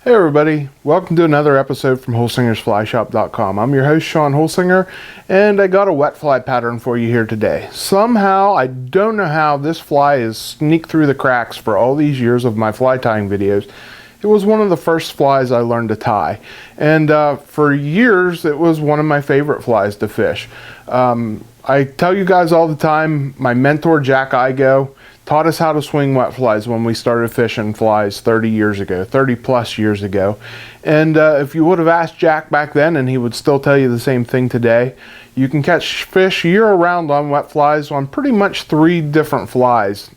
Hey everybody, welcome to another episode from HolsingersFlyShop.com. I'm your host Sean Holsinger, and I got a wet fly pattern for you here today. Somehow, I don't know how this fly has sneaked through the cracks for all these years of my fly tying videos. It was one of the first flies I learned to tie, and for years it was one of my favorite flies to fish. I tell you guys all the time, my mentor Jack Igo taught us how to swing wet flies when we started fishing flies 30 plus years ago. And if you would have asked Jack back then, and he would still tell you the same thing today, you can catch fish year-round on wet flies on pretty much 3 different flies.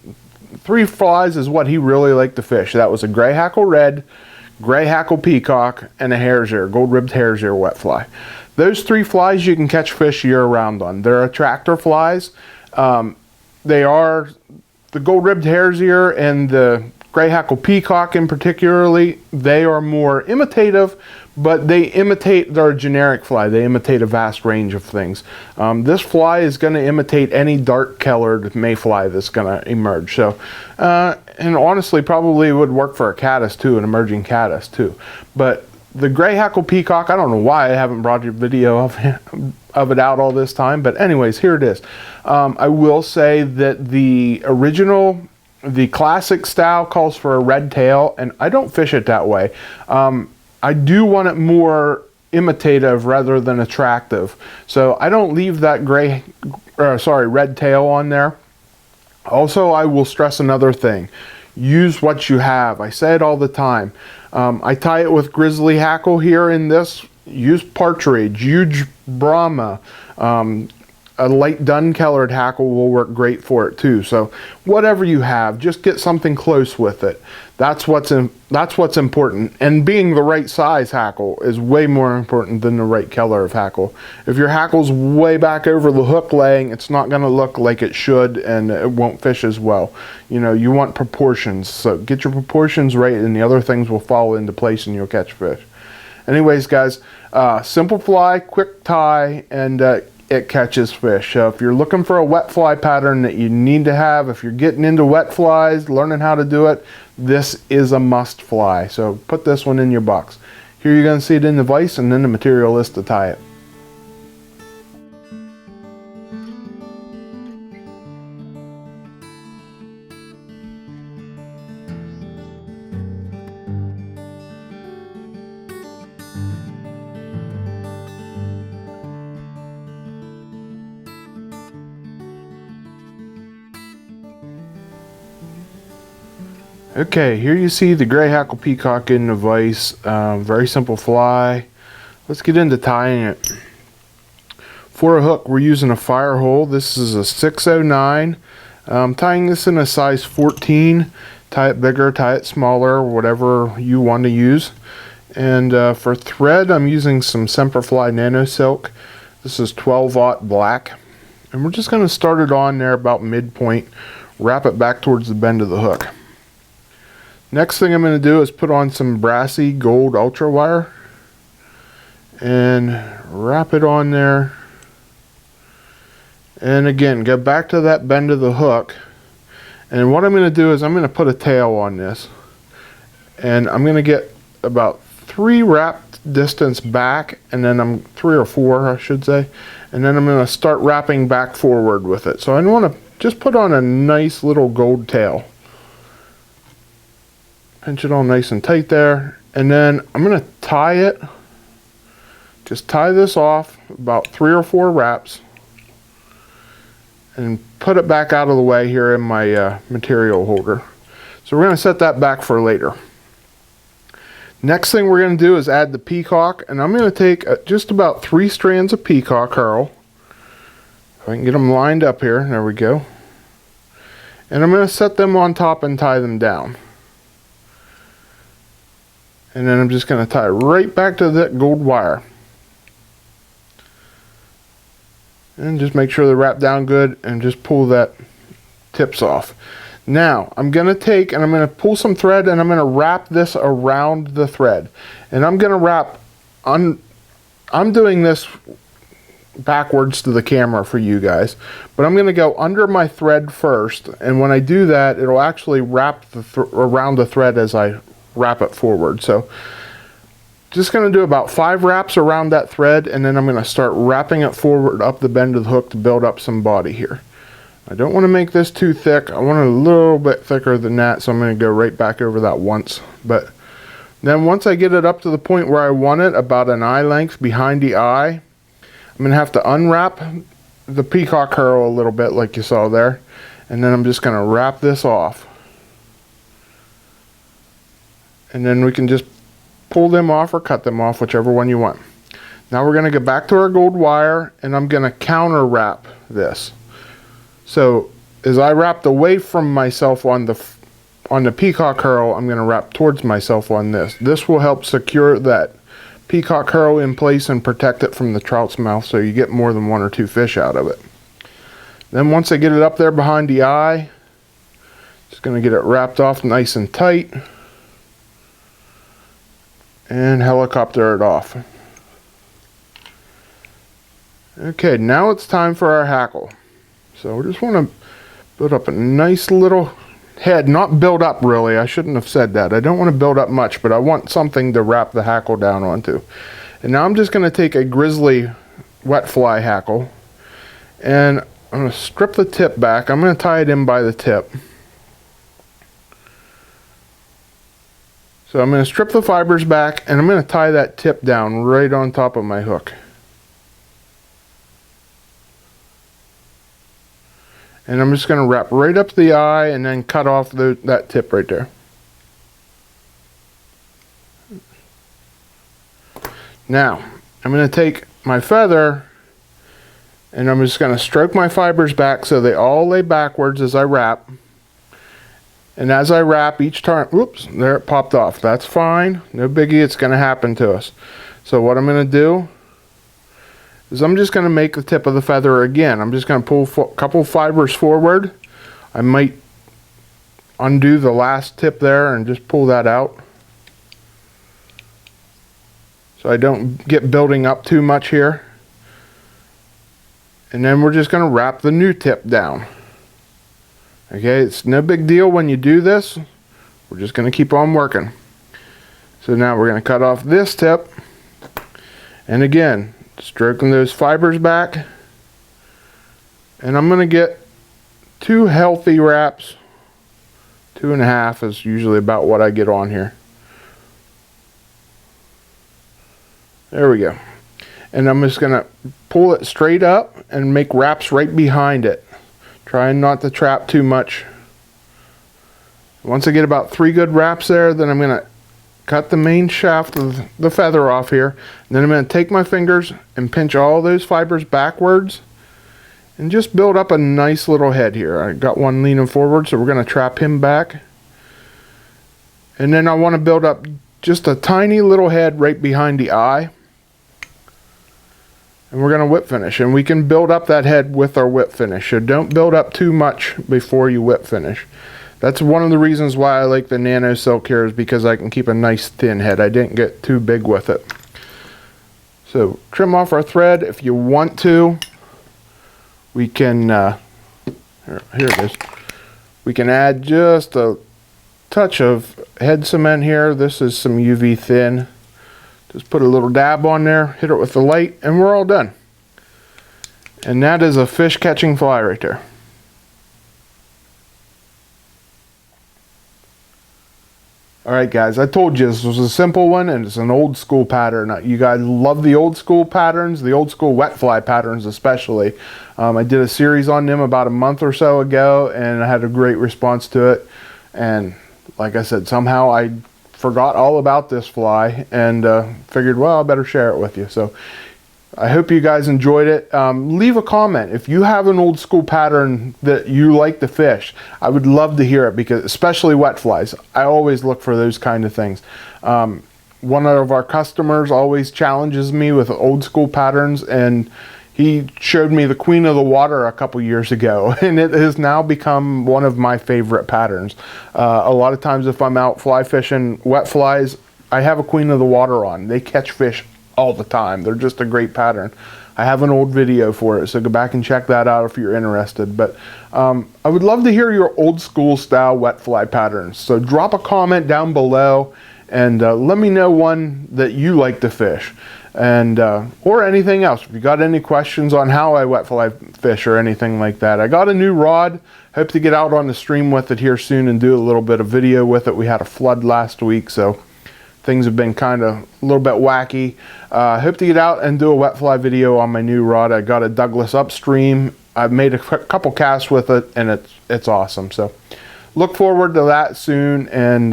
3 flies is what he really liked to fish. That was a Grey Hackle Red, Grey Hackle Peacock, and a hare's ear, gold-ribbed hare's ear wet fly. Those 3 flies you can catch fish year-round on. They're attractor flies. They are the gold-ribbed hare's ear and the Grey Hackle Peacock in particularly. They are more imitative, but they imitate their generic fly. They imitate a vast range of things. This fly is going to imitate any dark-colored mayfly that's going to emerge. So, and honestly, probably would work for a caddis too, an emerging caddis too. But the Grey Hackle Peacock, I don't know why I haven't brought you a video of it out all this time, but anyways, here it is. I will say that the classic style calls for a red tail, and I don't fish it that way. I do want it more imitative rather than attractive, so I don't leave that red tail on there. Also, I will stress another thing. Use what you have. I say it all the time. I tie it with Grizzly Hackle here in this. Use partridge, huge Brahma, a light dun-colored hackle will work great for it too. So whatever you have, just get something close with it. That's what's important. And being the right size hackle is way more important than the right color of hackle. If your hackle's way back over the hook laying, it's not going to look like it should, and it won't fish as well. You know, you want proportions. So get your proportions right, and the other things will fall into place and you'll catch fish. Anyways, guys, simple fly, quick tie, and it catches fish. So if you're looking for a wet fly pattern that you need to have, if you're getting into wet flies, learning how to do it, this is a must fly. So put this one in your box. Here you're going to see it in the vise, and then the material list to tie it. Okay, here you see the Grey Hackle Peacock in the vise. Very simple fly. Let's get into tying it. For a hook, we're using a Firehole. This is a 609. I'm tying this in a size 14. Tie it bigger, tie it smaller, whatever you want to use. And for thread, I'm using some Semperfli Nano Silk. This is 12-aught black. And we're just going to start it on there about midpoint. Wrap it back towards the bend of the hook. Next thing I'm going to do is put on some Brassie gold ultra wire and wrap it on there. And again, go back to that bend of the hook. And what I'm going to do is I'm going to put a tail on this. And I'm going to get about 3 wrapped distance back, and then I'm 3 or 4, I should say. And then I'm going to start wrapping back forward with it. So I want to just put on a nice little gold tail. Pinch it all nice and tight there, and then I'm going to tie it. Just tie this off about 3 or 4 wraps and put it back out of the way here in my material holder. So we're going to set that back for later. Next thing we're going to do is add the peacock, and I'm going to take just about 3 strands of Peacock Herl. If I can get them lined up here, there we go. And I'm going to set them on top and tie them down. And then I'm just going to tie right back to that gold wire. And just make sure they're wrapped down good, and just pull that tips off. Now, I'm going to take and I'm going to pull some thread, and I'm going to wrap this around the thread. And I'm going to wrap, I'm doing this backwards to the camera for you guys, but I'm going to go under my thread first, and when I do that, it'll actually wrap around the thread as I wrap it forward. So just going to do about 5 wraps around that thread, and then I'm going to start wrapping it forward up the bend of the hook to build up some body here. I don't want to make this too thick. I want it a little bit thicker than that, so I'm going to go right back over that once. But then once I get it up to the point where I want it, about an eye length behind the eye, I'm going to have to unwrap the Peacock Herl a little bit like you saw there, and then I'm just going to wrap this off. And then we can just pull them off or cut them off, whichever one you want. Now we're going to go back to our gold wire, and I'm going to counter wrap this. So as I wrapped away from myself on the Peacock Herl, I'm going to wrap towards myself on this. This will help secure that Peacock Herl in place and protect it from the trout's mouth, so you get more than 1 or 2 fish out of it. Then once I get it up there behind the eye, just going to get it wrapped off nice and tight and helicopter it off. Okay, now it's time for our hackle. So we just want to build up a nice little head, not build up really, I shouldn't have said that. I don't want to build up much, but I want something to wrap the hackle down onto. And now I'm just going to take a Grizzly wet fly hackle, and I'm going to strip the tip back. I'm going to tie it in by the tip. So I'm going to strip the fibers back, and I'm going to tie that tip down right on top of my hook. And I'm just going to wrap right up the eye and then cut off that tip right there. Now, I'm going to take my feather and I'm just going to stroke my fibers back so they all lay backwards as I wrap. And as I wrap each time, whoops, there it popped off. That's fine. No biggie, it's going to happen to us. So what I'm going to do is I'm just going to make the tip of the feather again. I'm just going to pull a couple fibers forward. I might undo the last tip there and just pull that out, so I don't get building up too much here. And then we're just going to wrap the new tip down. Okay, it's no big deal when you do this. We're just going to keep on working. So now we're going to cut off this tip, and again stroking those fibers back, and I'm going to get 2 healthy wraps. 2.5 is usually about what I get on here. There we go. And I'm just going to pull it straight up and make wraps right behind it, trying not to trap too much. Once I get about 3 good wraps there, then I'm going to cut the main shaft of the feather off here, and then I'm going to take my fingers and pinch all those fibers backwards and just build up a nice little head here. I got one leaning forward, so we're going to trap him back, and then I want to build up just a tiny little head right behind the eye, and we're going to whip finish, and we can build up that head with our whip finish. So don't build up too much before you whip finish. That's one of the reasons why I like the Nano silk here, is because I can keep a nice thin head. I didn't get too big with it. So trim off our thread. If you want to, we can, here it is. We can add just a touch of head cement here. This is some UV thin. Just put a little dab on there, hit it with the light, and we're all done. And that is a fish catching fly right there. Alright guys, I told you this was a simple one, and it's an old school pattern. You guys love the old school patterns, the old school wet fly patterns especially. I did a series on them about a month or so ago, and I had a great response to it. And like I said, somehow I forgot all about this fly and figured, well, I better share it with you. So I hope you guys enjoyed it. Leave a comment if you have an old school pattern that you like to fish. I would love to hear it, because especially wet flies, I always look for those kind of things. One of our customers always challenges me with old school patterns, and he showed me the Queen of the Water a couple years ago, and it has now become one of my favorite patterns. A lot of times if I'm out fly fishing wet flies, I have a Queen of the Water on. They catch fish all the time. They're just a great pattern. I have an old video for it, so go back and check that out if you're interested. But I would love to hear your old school style wet fly patterns. So drop a comment down below and let me know one that you like to fish, and or anything else. If you got any questions on how I wet fly fish or anything like that. I got a new rod. Hope to get out on the stream with it here soon and do a little bit of video with it. We had a flood last week, so things have been kind of a little bit wacky. Hope to get out and do a wet fly video on my new rod. I got a Douglas Upstream. I've made a couple casts with it, and it's awesome. So look forward to that soon, and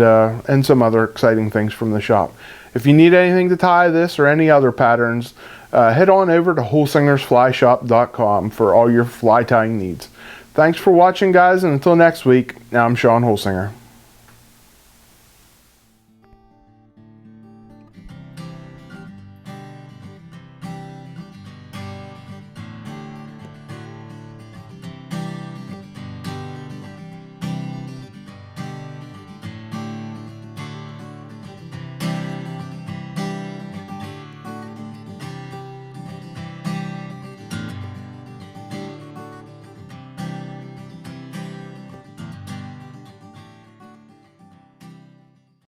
some other exciting things from the shop. If you need anything to tie this or any other patterns, head on over to holsingersflyshop.com for all your fly tying needs. Thanks for watching, guys, and until next week, I'm Sean Holsinger.